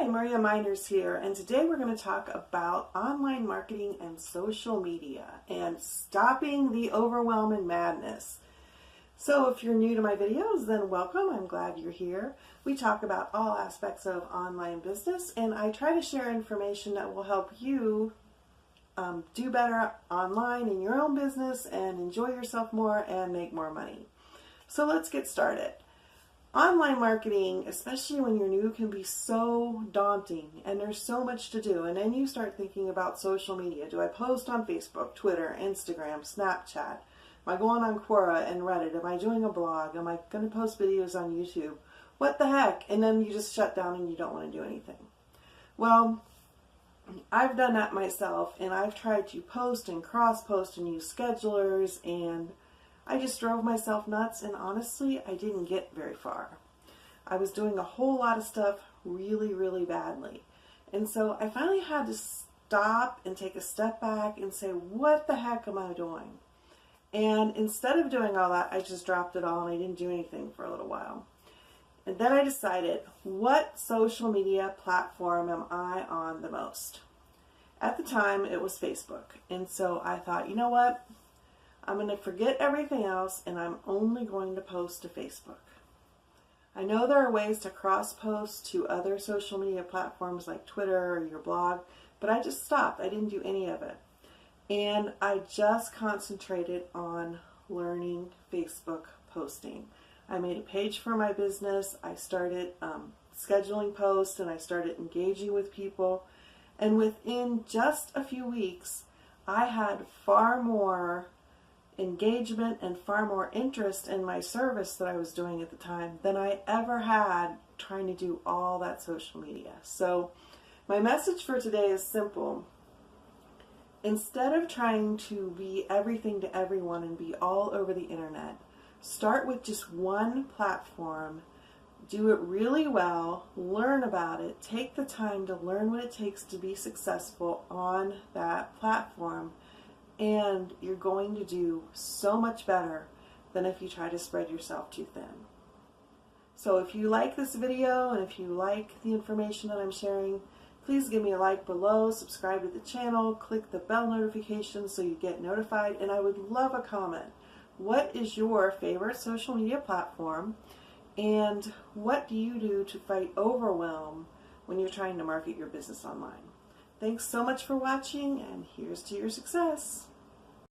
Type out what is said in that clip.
Hi, Maria Minders here, and today we're going to talk about online marketing and social media and stopping the overwhelm and madness. So if you're new to my videos, then welcome. I'm glad you're here. We talk about all aspects of online business, and I try to share information that will help you do better online in your own business and enjoy yourself more and make more money. So let's get started. Online marketing, especially when you're new, can be so daunting and there's so much to do. And then you start thinking about social media. Do I post on Facebook, Twitter, Instagram, Snapchat? Am I going on Quora and Reddit? Am I doing a blog? Am I going to post videos on YouTube? What the heck? And then you just shut down and you don't want to do anything. Well, I've done that myself, and I've tried to post and cross-post and use schedulers, and I just drove myself nuts, and honestly, I didn't get very far. I was doing a whole lot of stuff really, really badly. And so I finally had to stop and take a step back and say, what the heck am I doing? And instead of doing all that, I just dropped it all and I didn't do anything for a little while. And then I decided, what social media platform am I on the most? At the time, it was Facebook. And so I thought, you know what? I'm going to forget everything else and I'm only going to post to Facebook. I know there are ways to cross-post to other social media platforms like Twitter or your blog, but I just stopped. I didn't do any of it. And I just concentrated on learning Facebook posting. I made a page for my business. I started scheduling posts and I started engaging with people. And within just a few weeks, I had far more engagement and far more interest in my service that I was doing at the time than I ever had trying to do all that social media. So my message for today is simple. Instead of trying to be everything to everyone and be all over the internet, start with just one platform, do it really well, learn about it, take the time to learn what it takes to be successful on that platform, and you're going to do so much better than if you try to spread yourself too thin. So if you like this video and if you like the information that I'm sharing, please give me a like below, subscribe to the channel, click the bell notification so you get notified, and I would love a comment. What is your favorite social media platform, and what do you do to fight overwhelm when you're trying to market your business online? Thanks so much for watching, and here's to your success.